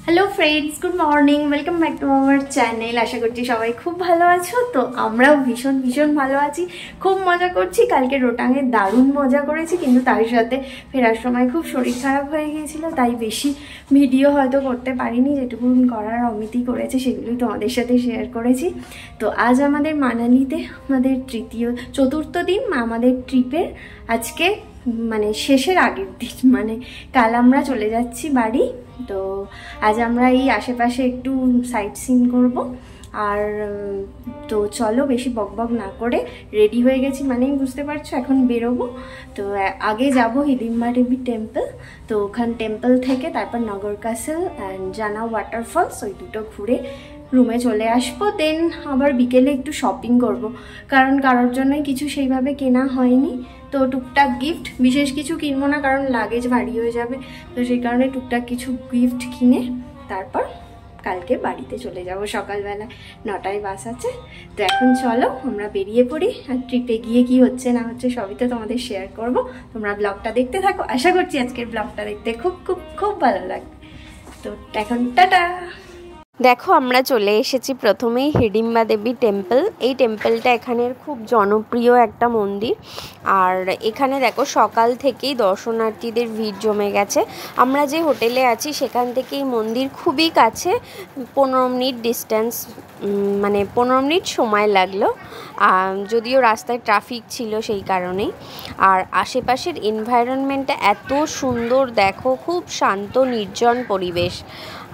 Hello friends, good morning, welcome back to our channel. আশা করছি সবাই খুব ভালো আছো। তো আমরাও ভীষণ ভীষণ ভালো আছি, খুব মজা করছি। কালকে রোটাঙে দারুণ মজা করেছি, কিন্তু তার সাথে ফেরার সময় খুব শরীর খারাপ হয়ে গিয়েছিল, তাই বেশি ভিডিও হয়তো করতে পারিনি। যেটুকু করার অমিতি করেছে সেগুলোই তোমাদের সাথে শেয়ার করেছি। তো আজ আমাদের মানালিতে আমাদের চতুর্থ দিন আমাদের ট্রিপের। আজকে মানে শেষের আগের দিন, মানে কাল আমরা চলে যাচ্ছি বাড়ি। তো আজ আমরা এই আশেপাশে একটু সাইট সিন করবো। আর তো চলো বেশি বকবক না করে রেডি হয়ে গেছি, মানেই বুঝতে পারছো এখন বেরোবো। তো আগে যাব হিডিম্বা দেবী টেম্পল। তো ওখান টেম্পল থেকে তারপর নগর ক্যাসেল অ্যান্ড জানা ওয়াটারফলস, ওই দুটো ঘুরে রুমে চলে আসবো। দেন আবার বিকেলে একটু শপিং করব, কারণ কারোর জন্যই কিছু সেইভাবে কেনা হয়নি। তো টুকটাক গিফট, বিশেষ কিছু কিনবো না কারণ লাগেজ ভারী হয়ে যাবে। তো সেই কারণে টুকটাক কিছু গিফট কিনে তারপর কালকে বাড়িতে চলে যাব। সকালবেলা 9টায় বাস আছে। তো এখন চলো আমরা বেরিয়ে পড়ি, আর ট্রিপে গিয়ে কি হচ্ছে না হচ্ছে সবই তো তোমাদের শেয়ার করব। তোমরা ব্লগটা দেখতে থাকো, আশা করছি আজকের ব্লগটা দেখতে খুব খুব খুব ভালো লাগবে। তো এখন টাটা। দেখো আমরা চলে এসেছি প্রথমেই হিডিম্বা দেবী টেম্পল। এই টেম্পলটা এখানের খুব জনপ্রিয় একটা মন্দির। আর এখানে দেখো সকাল থেকেই দর্শনার্থীদের ভিড় জমে গেছে। আমরা যে হোটেলে আছি সেখান থেকে এই মন্দির খুবই কাছে, 15 মিনিট ডিস্টেন্স, মানে 15 মিনিট সময় লাগলো। যদিও রাস্তায় ট্রাফিক ছিল সেই কারণেই। আর আশেপাশের এনভায়রনমেন্টটা এত সুন্দর, দেখো খুব শান্ত নির্জন পরিবেশ।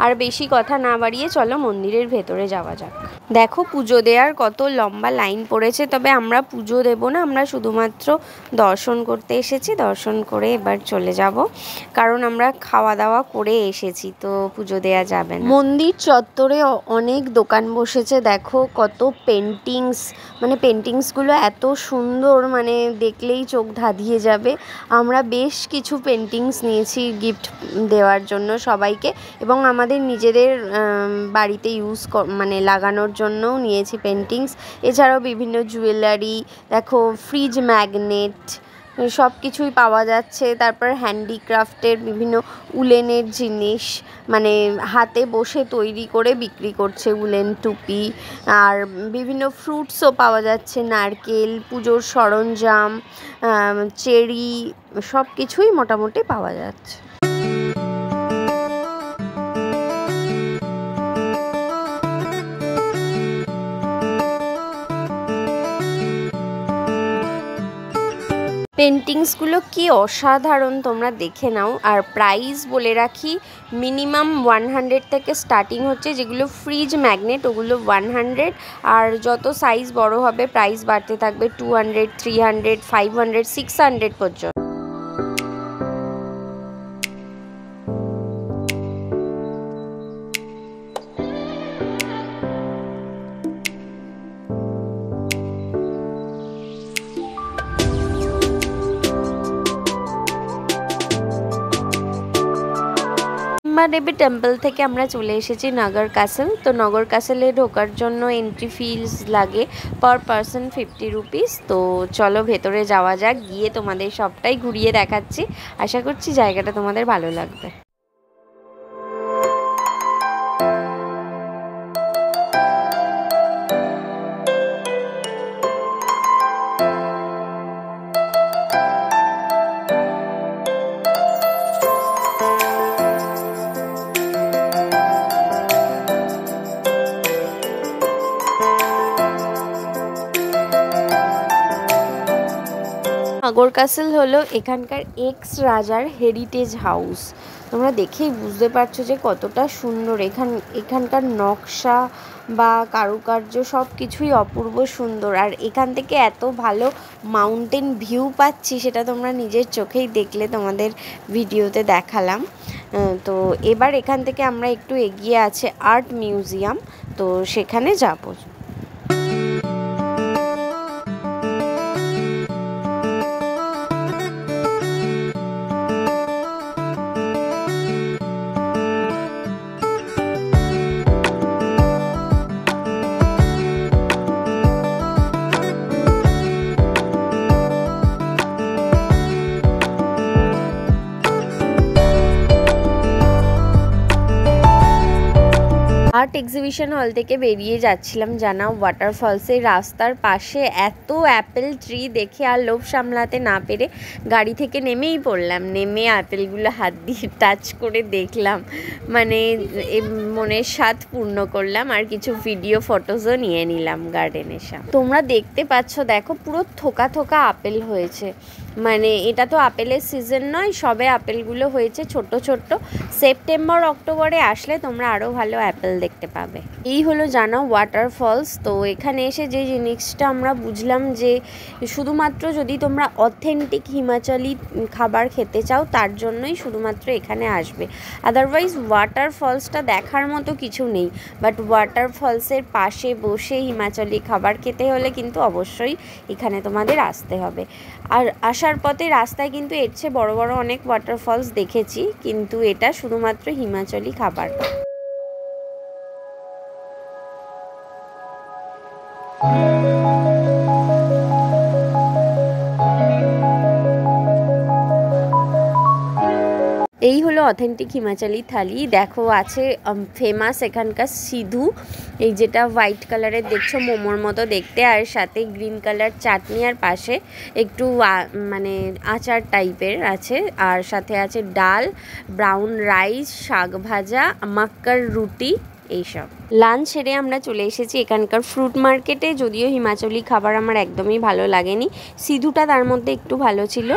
আর বেশি কথা না বাড়িয়ে চলো মন্দিরের ভেতরে যাওয়া যাক। দেখো পুজো দেওয়ার কত লম্বা লাইন পড়েছে, তবে আমরা পুজো দেব না, আমরা শুধুমাত্র দর্শন করতে এসেছি। দর্শন করে এবার চলে যাব, কারণ আমরা খাওয়া দাওয়া করে এসেছি, তো পুজো দেওয়া যাবে না। মন্দির চত্বরে অনেক দোকান বসেছে, দেখো কত পেন্টিংস, মানে পেন্টিংসগুলো এত সুন্দর, মানে দেখলেই চোখ ধাঁধিয়ে যাবে। আমরা বেশ কিছু পেন্টিংস নিয়েছি গিফট দেওয়ার জন্য সবাইকে, এবং আমাদের নিজেদের বাড়িতে মানে লাগানোর জন্যও নিয়েছি পেন্টিংস। এছাড়াও বিভিন্ন জুয়েলারি, দেখো ফ্রিজ ম্যাগনেট সব কিছুই পাওয়া যাচ্ছে। তারপর হ্যান্ডিক্রাফটের বিভিন্ন উলেনের জিনিস, মানে হাতে বসে তৈরি করে বিক্রি করছে উলেন টুপি। আর বিভিন্ন ফ্রুটসও পাওয়া যাচ্ছে, নারকেল, পুজোর সরঞ্জাম, চেরি, সব কিছুই মোটামুটি পাওয়া যাচ্ছে। পেন্টিংসগুলো কি অসাধারণ, তোমরা দেখে নাও। আর প্রাইস বলে রাখি, মিনিমাম 100 থেকে স্টার্টিং হচ্ছে। যেগুলো ফ্রিজ ম্যাগনেট ওগুলো 100, আর যত সাইজ বড় হবে প্রাইস বাড়তে থাকবে 200, 300, 500, 600 পর্যন্ত। দেবী টেম্পল থেকে আমরা চলে এসেছি নগর ক্যাসেল। তো নগর ক্যাসেলে ঢোকার জন্য এন্ট্রি ফিস লাগে পার পারসন 50 রুপিস। তো চলো ভেতরে যাওয়া যাক, গিয়ে তোমাদের সবটাই ঘুরিয়ে দেখাচ্ছি। আশা করছি জায়গাটা তোমাদের ভালো লাগবে। নগর ক্যাসেল হলো এখানকার এক্স রাজার হেরিটেজ হাউস। তোমরা দেখেই বুঝতে পারছো যে কতটা সুন্দর। এখানকার নকশা বা কারুকার্য সব কিছুই অপূর্ব সুন্দর। আর এখান থেকে এত ভালো মাউন্টেন ভিউ পাচ্ছি, সেটা তোমরা নিজের চোখেই দেখলে, তোমাদের ভিডিওতে দেখালাম। তো এবার এখান থেকে আমরা একটু এগিয়ে আছে আর্ট মিউজিয়াম, তো সেখানে যাবো। আর্ট এক্সিবিশন হল থেকে বেরিয়ে যাচ্ছিলাম জানা ওয়াটারফলসের রাস্তার পাশে এত অ্যাপেল ট্রি দেখে আর লোভ সামলাতে না পেরে গাড়ি থেকে নেমেই পড়লাম। নেমে অ্যাপেলগুলো হাত দিয়ে টাচ করে দেখলাম, মানে মনের স্বাদ পূর্ণ করলাম আর কিছু ভিডিও ফটোজও নিয়ে নিলাম গার্ডেনের সামনে। তোমরা দেখতে পাচ্ছ, দেখো পুরো থোকা থোকা আপেল হয়েছে, মানে এটা তো আপেলের সিজন নয়, সবে আপেলগুলো হয়েছে ছোট ছোট। সেপ্টেম্বর অক্টোবরে আসলে তোমরা আরও ভালো অ্যাপেল দেখতে পাবে। এই হলো জানা ওয়াটারফলস। তো এখানে এসে যে জিনিসটা আমরা বুঝলাম যে শুধুমাত্র যদি তোমরা অথেন্টিক হিমাচলি খাবার খেতে চাও তার জন্যই শুধুমাত্র এখানে আসবে, আদারওয়াইজ ওয়াটারফলসটা দেখার মতো কিছু নেই। বাট ওয়াটারফলসের পাশে বসে হিমাচলি খাবার খেতে হলে কিন্তু অবশ্যই এখানে তোমাদের আসতে হবে। আর আসার পথে রাস্তায় কিন্তু এর চেয়ে বড় বড় অনেক ওয়াটারফলস দেখেছি, কিন্তু এটা শুধুমাত্র হিমাচলি খাবার। এই হলো অথেন্টিক হিমাচলি থালি। দেখো আছে ফেমাস এখানকার সিধু, এই যেটা হোয়াইট কালারের দেখছো মোমোর মতো দেখতে, আর সাথে গ্রিন কালার চাটনি, আর পাশে একটু মানে আচার টাইপের আছে, আর সাথে আছে ডাল, ব্রাউন রাইস, শাক ভাজা, মাক্কার রুটি, এইসব। লাঞ্চ সেরে আমরা চলে এসেছি এখানকার ফ্রুট মার্কেটে। যদিও হিমাচলি খাবার আমার একদমই ভালো লাগেনি, সিধুটা তার মধ্যে একটু ভালো ছিল।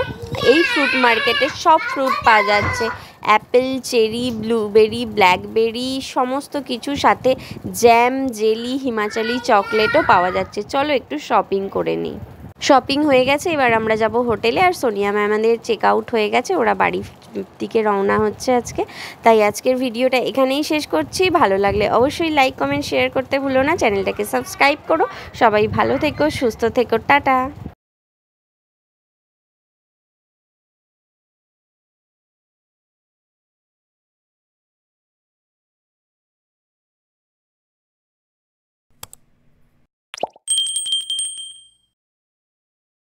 এই ফ্রুট মার্কেটে সব ফ্রুট পাওয়া যাচ্ছে, অ্যাপেল, চেরি, ব্লুবেরি, ব্ল্যাকবেরি, সমস্ত কিছু, সাথে জ্যাম, জেলি, হিমাচলি চকলেটও পাওয়া যাচ্ছে। চলো একটু শপিং করে নিই। শপিং হয়ে গেছে, এবার আমরা যাব হোটেলে। আর সোনিয়া ম্যামাদের চেক আউট হয়ে গেছে, ওরা বাড়ির দিকে রওনা হচ্ছে আজকে। তাই আজকের ভিডিওটা এখানেই শেষ করছি। ভালো লাগলে অবশ্যই লাইক, কমেন্ট, শেয়ার করতে ভুলো না। চ্যানেলটাকে সাবস্ক্রাইব করো। সবাই ভালো থেকো, সুস্থ থেকো, টাটা।